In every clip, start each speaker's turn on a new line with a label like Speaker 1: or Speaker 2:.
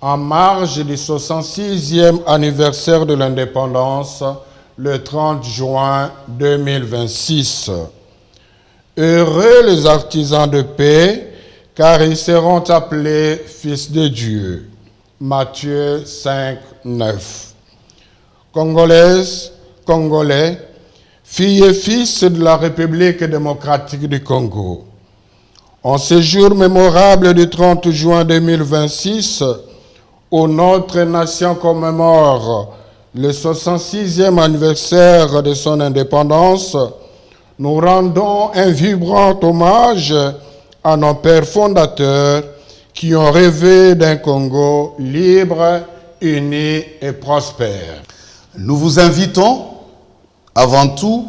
Speaker 1: en marge du 66e anniversaire de l'indépendance, le 30 juin 2026. Heureux les artisans de paix, car ils seront appelés fils de Dieu. Matthieu 5, 9. Congolaises, Congolais, filles et fils de la République démocratique du Congo, en ce jour mémorable du 30 juin 2026, où notre nation commémore le 66e anniversaire de son indépendance, nous rendons un vibrant hommage à nos pères fondateurs qui ont rêvé d'un Congo libre, uni et prospère.
Speaker 2: Nous vous invitons avant tout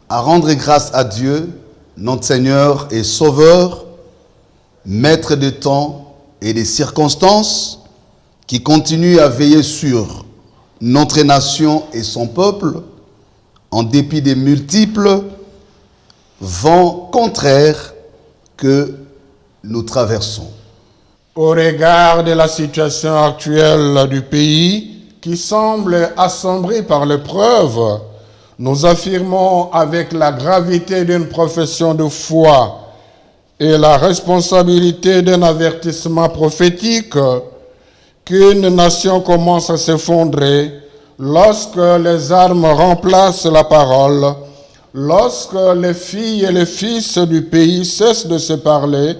Speaker 2: à rendre grâce à Dieu, notre Seigneur et Sauveur, Maître des temps et des circonstances, qui continue à veiller sur notre nation et son peuple, en dépit des multiples vents contraires que nous traversons.
Speaker 1: Au regard de la situation actuelle du pays, qui semble assombrie par l'épreuve, nous affirmons avec la gravité d'une profession de foi et la responsabilité d'un avertissement prophétique qu'une nation commence à s'effondrer lorsque les armes remplacent la parole, lorsque les filles et les fils du pays cessent de se parler,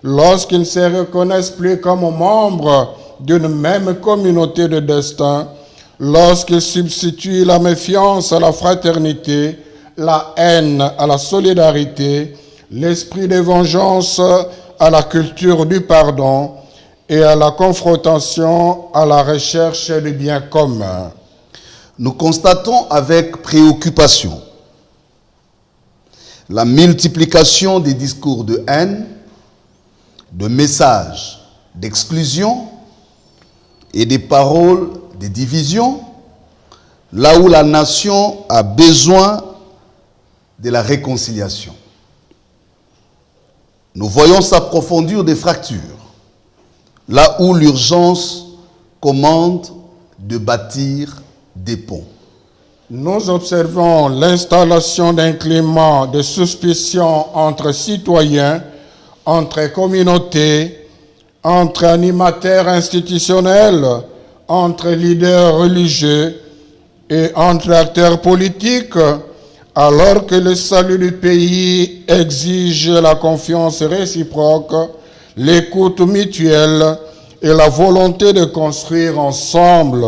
Speaker 1: lorsqu'ils ne se reconnaissent plus comme membres d'une même communauté de destin, lorsqu'ils substituent la méfiance à la fraternité, la haine à la solidarité, l'esprit de vengeance à la culture du pardon et à la confrontation à la recherche du bien commun.
Speaker 2: Nous constatons avec préoccupation la multiplication des discours de haine, de messages d'exclusion et des paroles de division, là où la nation a besoin de la réconciliation. Nous voyons s'approfondir des fractures, là où l'urgence commande de bâtir des ponts.
Speaker 1: Nous observons l'installation d'un climat de suspicion entre citoyens, entre communautés, entre animateurs institutionnels, entre leaders religieux et entre acteurs politiques, alors que le salut du pays exige la confiance réciproque, l'écoute mutuelle et la volonté de construire ensemble.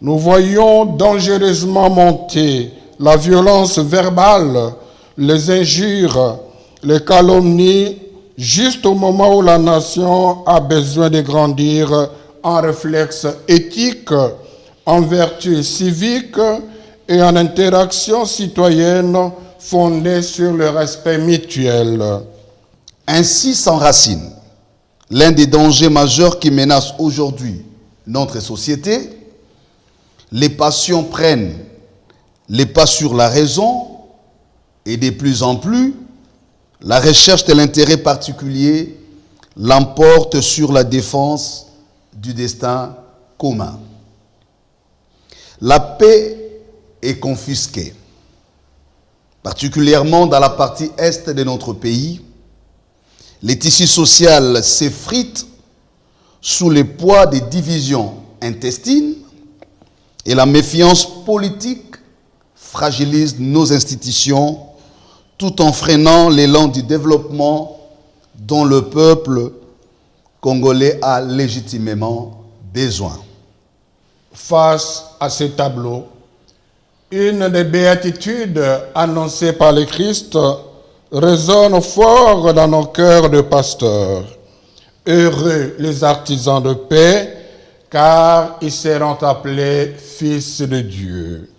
Speaker 1: Nous voyons dangereusement monter la violence verbale, les injures, les calomnies, juste au moment où la nation a besoin de grandir en réflexe éthique, en vertu civique et en interaction citoyenne fondée sur le respect mutuel.
Speaker 2: Ainsi s'enracine l'un des dangers majeurs qui menacent aujourd'hui notre société. Les passions prennent les pas sur la raison et de plus en plus, la recherche de l'intérêt particulier l'emporte sur la défense du destin commun. La paix est confisquée, particulièrement dans la partie est de notre pays. Les tissus sociaux s'effritent sous le poids des divisions intestines et la méfiance politique fragilise nos institutions tout en freinant l'élan du développement dont le peuple congolais a légitimement besoin.
Speaker 1: Face à ce tableau, une des béatitudes annoncées par le Christ résonne fort dans nos cœurs de pasteurs. Heureux les artisans de paix, car ils seront appelés fils de Dieu.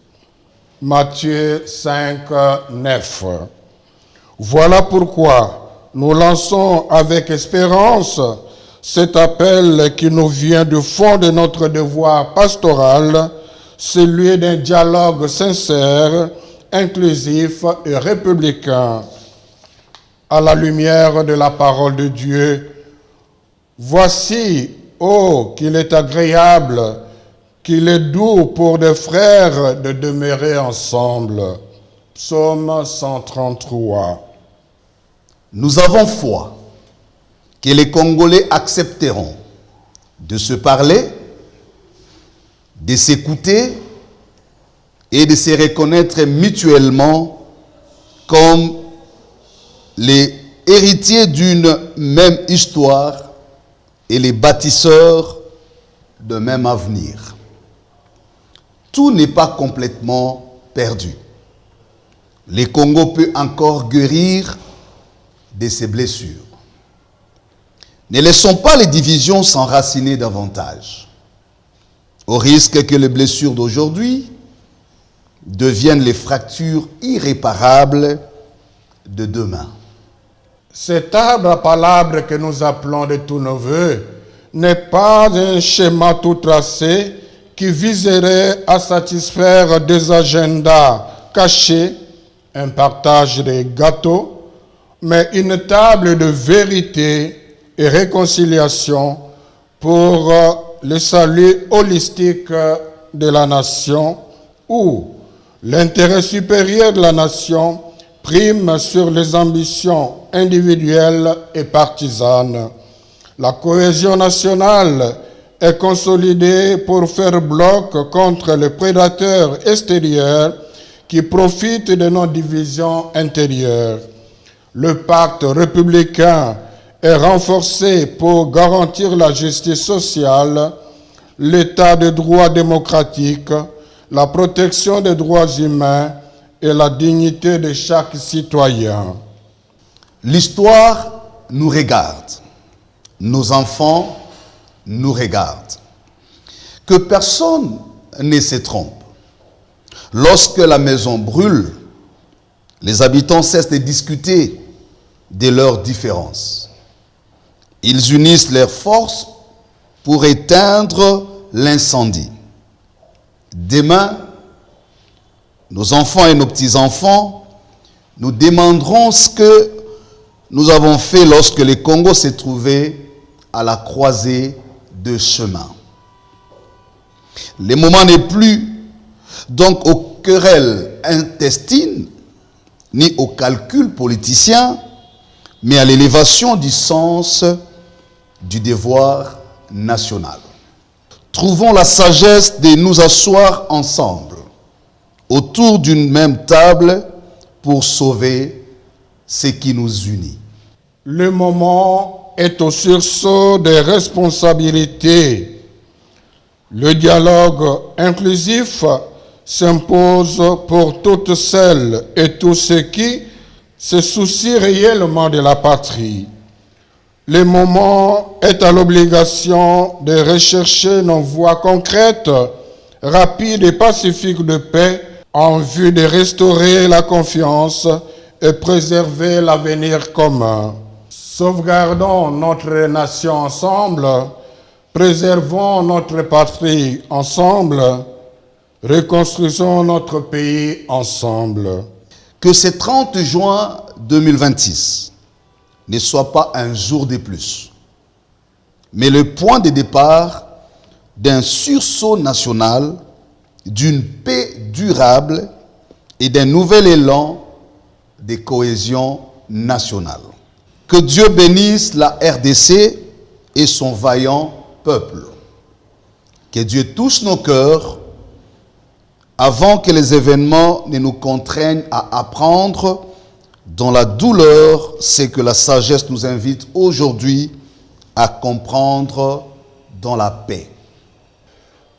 Speaker 1: Matthieu 5, 9. Voilà pourquoi nous lançons avec espérance cet appel qui nous vient du fond de notre devoir pastoral, celui d'un dialogue sincère, inclusif et républicain. À la lumière de la parole de Dieu, voici Oh, qu'il est agréable, qu'il est doux pour des frères de demeurer ensemble. Psaume 133.
Speaker 2: Nous avons foi que les Congolais accepteront de se parler, de s'écouter et de se reconnaître mutuellement comme les héritiers d'une même histoire et les bâtisseurs d'un même avenir. Tout n'est pas complètement perdu. Le Congo peut encore guérir de ses blessures. Ne laissons pas les divisions s'enraciner davantage, au risque que les blessures d'aujourd'hui deviennent les fractures irréparables de demain.
Speaker 1: Cet arbre à palabres que nous appelons de tous nos voeux n'est pas un schéma tout tracé qui viserait à satisfaire des agendas cachés, un partage des gâteaux, mais une table de vérité et réconciliation pour le salut holistique de la nation, où l'intérêt supérieur de la nation prime sur les ambitions individuelles et partisanes. La cohésion nationale est consolidée pour faire bloc contre les prédateurs extérieurs qui profitent de nos divisions intérieures. Le pacte républicain est renforcé pour garantir la justice sociale, l'état de droit démocratique, la protection des droits humains et la dignité de chaque citoyen.
Speaker 2: L'histoire nous regarde. Nos enfants nous regardent. Que personne ne se trompe. Lorsque la maison brûle, les habitants cessent de discuter de leurs différences. Ils unissent leurs forces pour éteindre l'incendie. Demain, nos enfants et nos petits-enfants nous demanderont ce que nous avons fait lorsque le Congo s'est trouvé à la croisée de chemins. Le moment n'est plus donc aux querelles intestines ni aux calculs politiciens, mais à l'élévation du sens du devoir national. Trouvons la sagesse de nous asseoir ensemble autour d'une même table pour sauver ce qui nous unit.
Speaker 1: Le moment est au sursaut des responsabilités. Le dialogue inclusif s'impose pour toutes celles et tous ceux qui se soucient réellement de la patrie. Le moment est à l'obligation de rechercher nos voies concrètes, rapides et pacifiques de paix en vue de restaurer la confiance et préserver l'avenir commun. Sauvegardons notre nation ensemble, préservons notre patrie ensemble, reconstruisons notre pays ensemble.
Speaker 2: Que ce 30 juin 2026 ne soit pas un jour de plus, mais le point de départ d'un sursaut national, d'une paix durable et d'un nouvel élan de cohésion nationale. Que Dieu bénisse la RDC et son vaillant peuple. Que Dieu touche nos cœurs avant que les événements ne nous contraignent à apprendre dans la douleur ce que la sagesse nous invite aujourd'hui à comprendre dans la paix.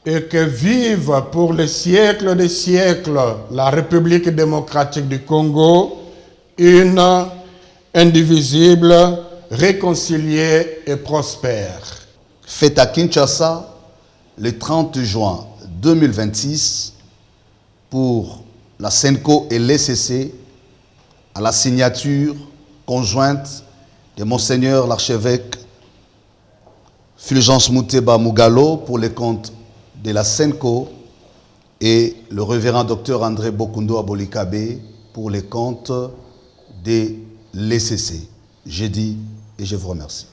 Speaker 1: Et que vive pour les siècles des siècles la République démocratique du Congo, une, indivisible, réconciliée et prospère.
Speaker 2: Fête à Kinshasa le 30 juin 2026 pour la SENCO et l'ECC à la signature conjointe de Monseigneur l'archevêque Fulgence Mouteba Mougalo pour les comptes de la SENCO et le révérend docteur André Bokundo Abolikabe pour les comptes de l'ECC. J'ai dit et je vous remercie.